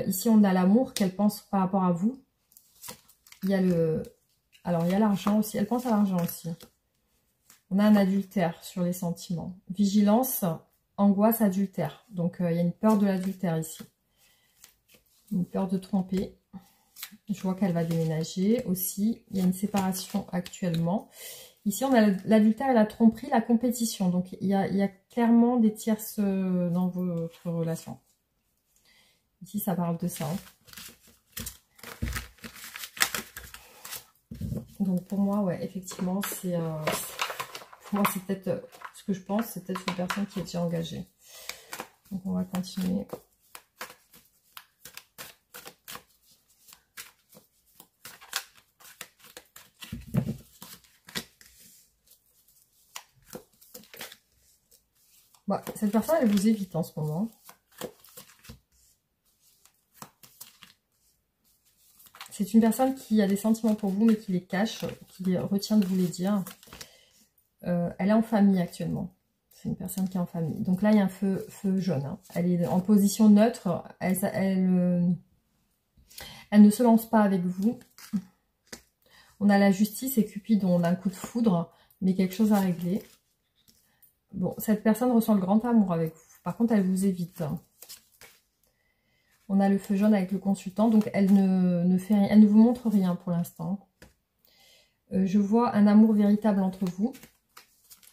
Ici, on a l'amour qu'elle pense par rapport à vous. Il y a alors, il y a l'argent aussi. Elle pense à l'argent aussi. On a un adultère sur les sentiments. Vigilance, angoisse, adultère. Donc, il y a une peur de l'adultère ici. Une peur de tromper. Je vois qu'elle va déménager aussi. Il y a une séparation actuellement. Ici, on a l'adultère et la tromperie, la compétition. Donc, il y a clairement des tierces dans votre relation. Ici, ça parle de ça. Donc, pour moi, ouais, effectivement, c'est peut-être ce que je pense, c'est peut-être une personne qui est déjà engagée. Donc, on va continuer. Bon, cette personne, elle vous évite en ce moment. C'est une personne qui a des sentiments pour vous, mais qui les cache, qui les retient de vous les dire. Elle est en famille actuellement. C'est une personne qui est en famille. Donc là, il y a un feu jaune. Hein. Elle est en position neutre. Elle ne se lance pas avec vous. On a la justice et Cupidon. On a un coup de foudre, mais quelque chose à régler. Bon, cette personne ressent le grand amour avec vous. Par contre, elle vous évite. On a le feu jaune avec le consultant. Donc, elle ne fait rien. Elle ne vous montre rien pour l'instant. Je vois un amour véritable entre vous.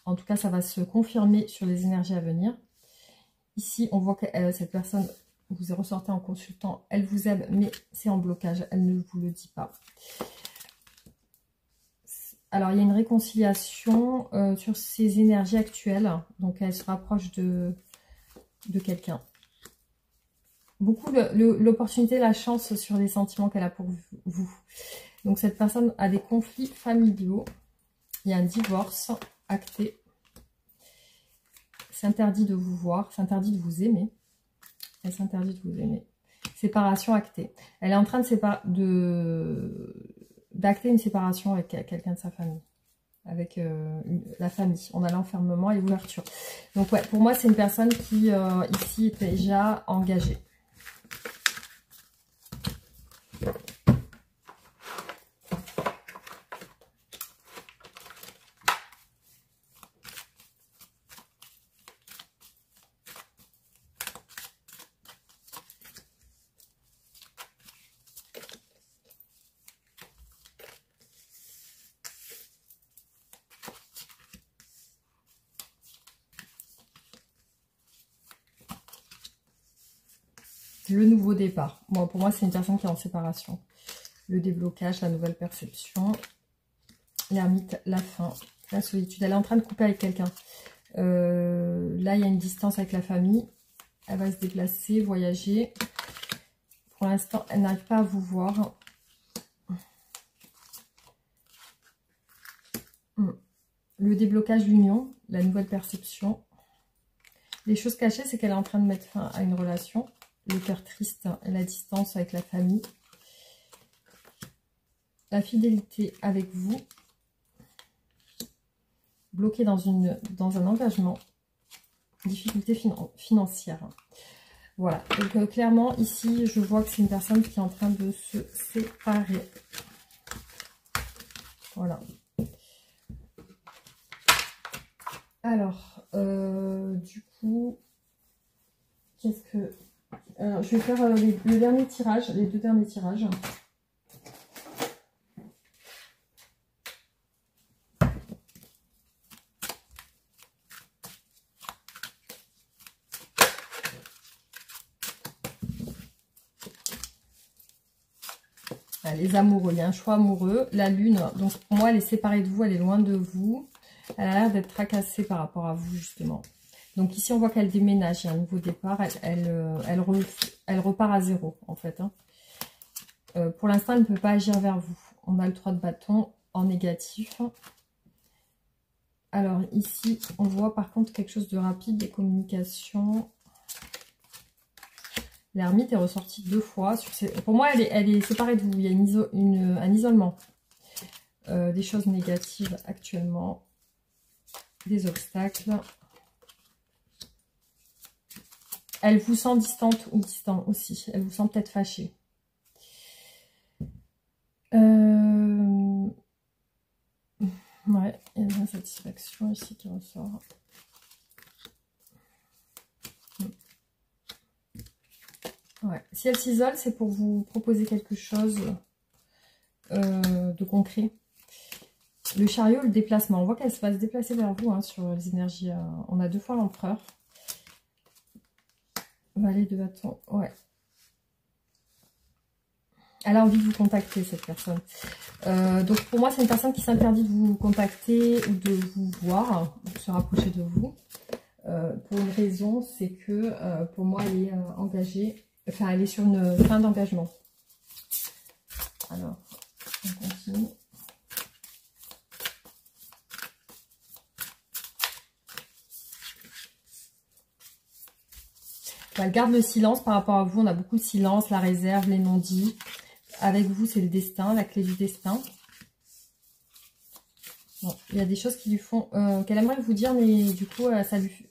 En tout cas, ça va se confirmer sur les énergies à venir. Ici, on voit que cette personne, vous est ressortie en consultant. Elle vous aime, mais c'est en blocage. Elle ne vous le dit pas. Alors, il y a une réconciliation sur ses énergies actuelles. Donc, elle se rapproche de quelqu'un. Beaucoup l'opportunité, la chance sur les sentiments qu'elle a pour vous. Donc, cette personne a des conflits familiaux. Il y a un divorce acté. C'est interdit de vous voir. C'est interdit de vous aimer. Elle s'interdit de vous aimer. Séparation actée. Elle est en train d'acter une séparation avec quelqu'un de sa famille. Avec la famille. On a l'enfermement et l'ouverture. Donc, ouais, pour moi, c'est une personne qui, ici, est déjà engagée. Le nouveau départ. Bon, pour moi, c'est une personne qui est en séparation. Le déblocage, la nouvelle perception. L'ermite, la fin, la solitude. Elle est en train de couper avec quelqu'un. Là, il y a une distance avec la famille. Elle va se déplacer, voyager. Pour l'instant, elle n'arrive pas à vous voir. Le déblocage, l'union, la nouvelle perception. Les choses cachées, c'est qu'elle est en train de mettre fin à une relation. Le cœur triste et la distance avec la famille. La fidélité avec vous. Bloqué dans un engagement. Difficulté financière. Voilà. Donc clairement, ici, je vois que c'est une personne qui est en train de se séparer. Voilà. Alors, du coup, qu'est-ce que... Alors, je vais faire le dernier tirage, les deux derniers tirages. Les amoureux, il y a un choix amoureux. La lune, donc pour moi, elle est séparée de vous, elle est loin de vous. Elle a l'air d'être tracassée par rapport à vous, justement. Donc ici, on voit qu'elle déménage, il y a un nouveau départ. Elle repart à zéro, en fait. Hein. Pour l'instant, elle ne peut pas agir vers vous. On a le 3 de bâton en négatif. Alors ici, on voit par contre quelque chose de rapide, des communications. L'ermite est ressortie 2 fois. Pour moi, elle est séparée de vous. Il y a un isolement. Des choses négatives actuellement. Des obstacles. Elle vous sent distante ou distant aussi. Elle vous sent peut-être fâchée. Ouais, il y a une insatisfaction ici qui ressort. Ouais. Si elle s'isole, c'est pour vous proposer quelque chose de concret. Le chariot, le déplacement. On voit qu'elle va se déplacer vers vous hein, sur les énergies. On a 2 fois l'empereur. Valet de bâton. Ouais. Elle a envie de vous contacter, cette personne. Donc pour moi, c'est une personne qui s'interdit de vous contacter ou de vous voir, de se rapprocher de vous. Pour une raison, c'est que pour moi, elle est engagée. Enfin, elle est sur une fin d'engagement. Alors, on continue. Elle garde le silence par rapport à vous. On a beaucoup de silence, la réserve, les non-dits. Avec vous, c'est le destin, la clé du destin. Bon, il y a des choses qui lui font... qu'elle aimerait vous dire, mais du coup,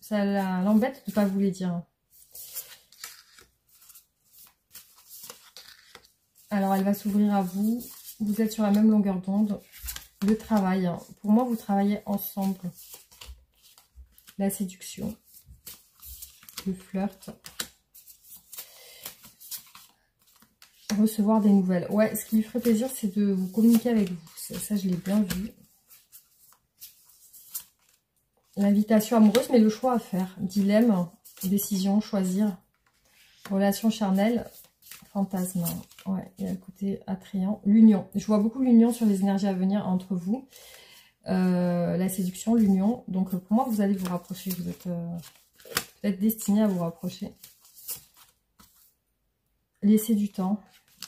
ça l'embête de ne pas vous les dire. Alors, elle va s'ouvrir à vous. Vous êtes sur la même longueur d'onde. Le travail. Pour moi, vous travaillez ensemble. La séduction. Le flirt. Recevoir des nouvelles. Ouais, ce qui lui ferait plaisir, c'est de vous communiquer avec vous. Ça, je l'ai bien vu. L'invitation amoureuse, mais le choix à faire. Dilemme, décision, choisir. Relation charnelle, fantasme. Ouais, il y a le côté attrayant. L'union. Je vois beaucoup l'union sur les énergies à venir entre vous. La séduction, l'union. Donc pour moi, vous allez vous rapprocher. Vous êtes peut-être destiné à vous rapprocher. Laissez du temps.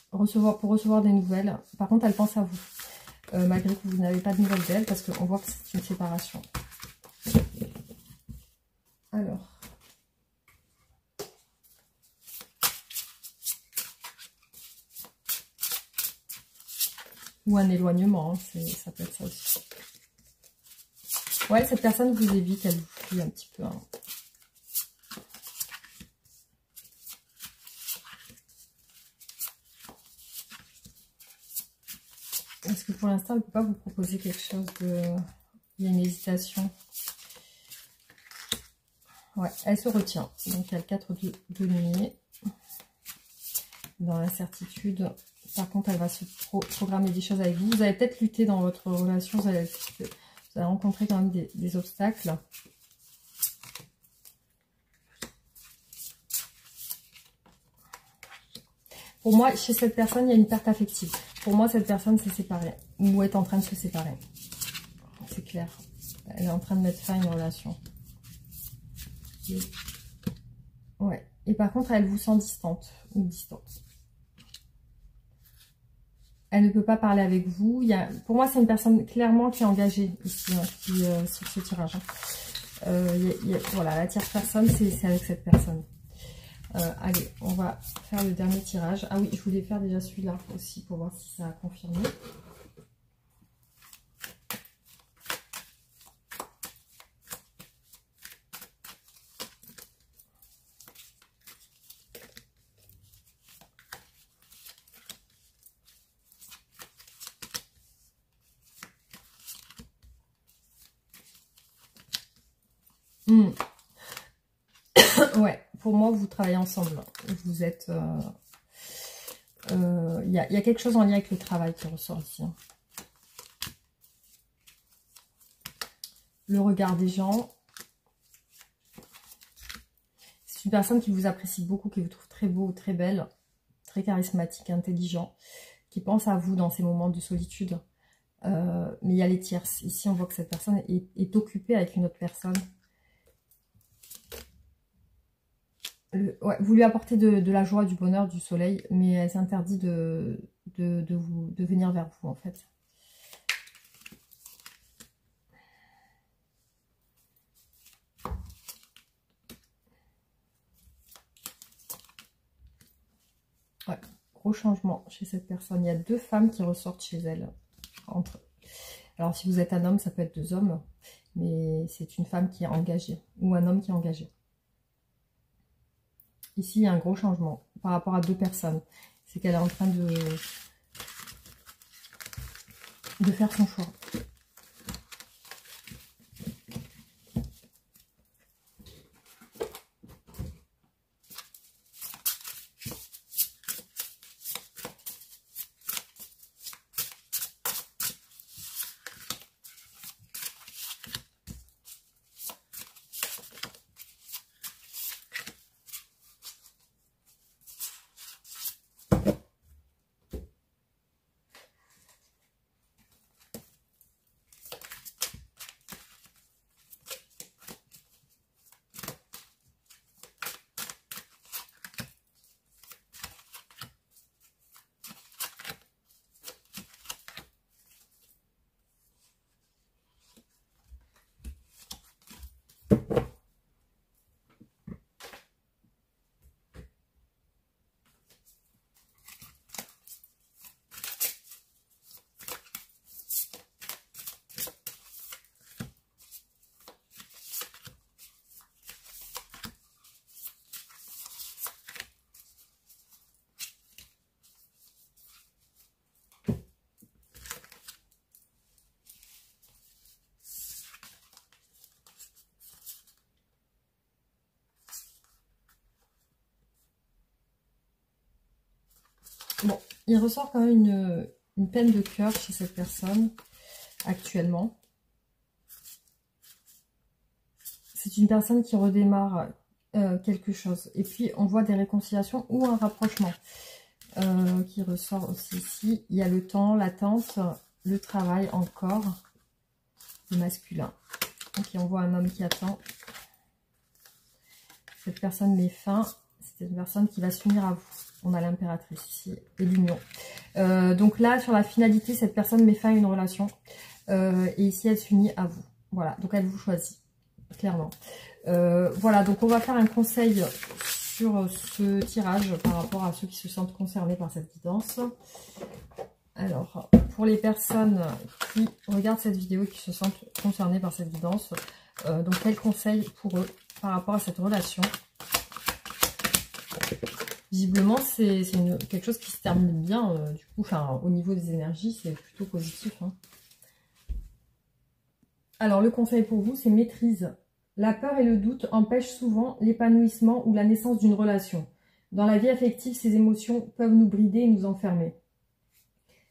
Pour recevoir des nouvelles. Par contre, elle pense à vous. Malgré que vous n'avez pas de nouvelles d'elle, parce qu'on voit que c'est une séparation. Alors. Ou un éloignement, hein, ça peut être ça aussi. Ouais, cette personne vous évite, elle vous fuit un petit peu. Hein. Est-ce que pour l'instant, elle ne peut pas vous proposer quelque chose de... Il y a une hésitation. Ouais, elle se retient. Donc, il y a le 4 de denier. Dans l'incertitude. Par contre, elle va se programmer des choses avec vous. Vous allez peut-être lutter dans votre relation. Vous allez rencontrer quand même des obstacles. Pour moi, chez cette personne, il y a une perte affective. Pour moi, cette personne s'est séparée ou est en train de se séparer. C'est clair. Elle est en train de mettre fin à une relation. Ouais. Et par contre, elle vous sent distante ou distante. Elle ne peut pas parler avec vous. Pour moi, c'est une personne clairement qui est engagée ici, hein, sur ce tirage. Hein. Voilà, la tierce personne, c'est avec cette personne. Allez, on va faire le dernier tirage. Ah oui, je voulais faire déjà celui-là aussi pour voir si ça a confirmé. Ouais, pour moi, vous travaillez ensemble. Vous êtes... y a quelque chose en lien avec le travail qui ressort ici. Hein. Le regard des gens. C'est une personne qui vous apprécie beaucoup, qui vous trouve très beau, très belle, très charismatique, intelligent, qui pense à vous dans ces moments de solitude. Mais il y a les tierces. Ici, on voit que cette personne est occupée avec une autre personne. Ouais, vous lui apportez de la joie, du bonheur, du soleil, mais elle s'interdit de venir vers vous, en fait. Ouais, gros changement chez cette personne. Il y a deux femmes qui ressortent chez elle. Alors, si vous êtes un homme, ça peut être deux hommes, mais c'est une femme qui est engagée, ou un homme qui est engagé. Ici, il y a un gros changement par rapport à deux personnes. C'est qu'elle est en train de faire son choix. Bon, il ressort quand même une peine de cœur chez cette personne, actuellement. C'est une personne qui redémarre quelque chose. Et puis, on voit des réconciliations ou un rapprochement qui ressort aussi ici. Il y a le temps, l'attente, le travail encore, le masculin. Ok, on voit un homme qui attend. Cette personne met fin. C'est une personne qui va s'unir à vous. On a l'impératrice ici et l'union. Donc là, sur la finalité, cette personne met fin à une relation. Et ici, elle s'unit à vous. Voilà, donc elle vous choisit, clairement. Voilà, donc on va faire un conseil sur ce tirage par rapport à ceux qui se sentent concernés par cette guidance. Alors, pour les personnes qui regardent cette vidéo et qui se sentent concernées par cette guidance, donc quel conseil pour eux par rapport à cette relation? Visiblement, c'est quelque chose qui se termine bien, du coup, enfin, au niveau des énergies, c'est plutôt positif. Hein. Alors, le conseil pour vous, c'est maîtrise. La peur et le doute empêchent souvent l'épanouissement ou la naissance d'une relation. Dans la vie affective, ces émotions peuvent nous brider et nous enfermer.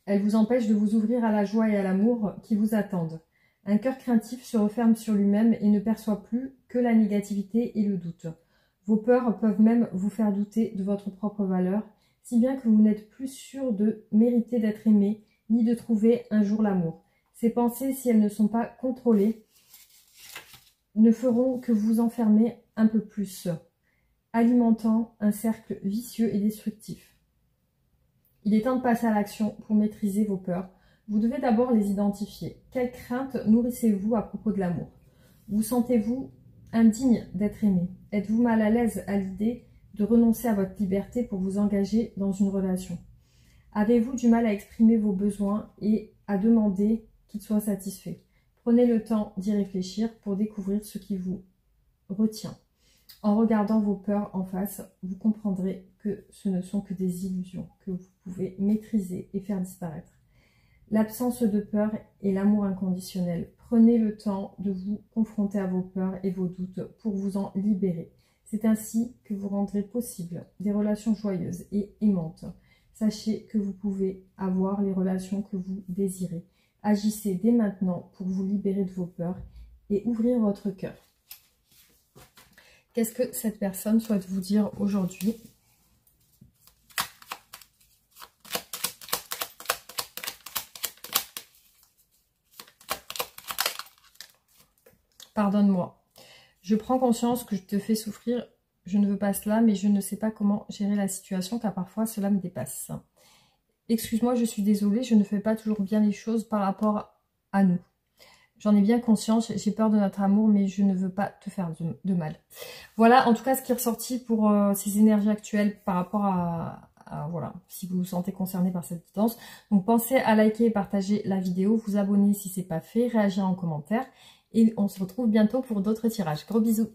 Elles vous empêchent de vous ouvrir à la joie et à l'amour qui vous attendent. Un cœur craintif se referme sur lui-même et ne perçoit plus que la négativité et le doute. Vos peurs peuvent même vous faire douter de votre propre valeur. si bien que vous n'êtes plus sûr de mériter d'être aimé, ni de trouver un jour l'amour. Ces pensées, si elles ne sont pas contrôlées, ne feront que vous enfermer un peu plus, alimentant un cercle vicieux et destructif. Il est temps de passer à l'action pour maîtriser vos peurs. Vous devez d'abord les identifier. Quelles craintes nourrissez-vous à propos de l'amour? Vous sentez-vous indigne d'être aimé? Êtes-vous mal à l'aise à l'idée de renoncer à votre liberté pour vous engager dans une relation? Avez-vous du mal à exprimer vos besoins et à demander qu'ils soient satisfaits? Prenez le temps d'y réfléchir pour découvrir ce qui vous retient. En regardant vos peurs en face, vous comprendrez que ce ne sont que des illusions que vous pouvez maîtriser et faire disparaître. L'absence de peur et l'amour inconditionnel. Prenez le temps de vous confronter à vos peurs et vos doutes pour vous en libérer. C'est ainsi que vous rendrez possible des relations joyeuses et aimantes. Sachez que vous pouvez avoir les relations que vous désirez. Agissez dès maintenant pour vous libérer de vos peurs et ouvrir votre cœur. Qu'est-ce que cette personne souhaite vous dire aujourd'hui? Pardonne-moi. Je prends conscience que je te fais souffrir. Je ne veux pas cela, mais je ne sais pas comment gérer la situation car parfois cela me dépasse. Excuse-moi, je suis désolée, je ne fais pas toujours bien les choses par rapport à nous. J'en ai bien conscience, j'ai peur de notre amour, mais je ne veux pas te faire de mal. Voilà, en tout cas, ce qui est ressorti pour ces énergies actuelles par rapport à voilà, si vous vous sentez concerné par cette guidance. Donc, pensez à liker et partager la vidéo, vous abonner si ce n'est pas fait, réagir en commentaire. Et on se retrouve bientôt pour d'autres tirages. Gros bisous!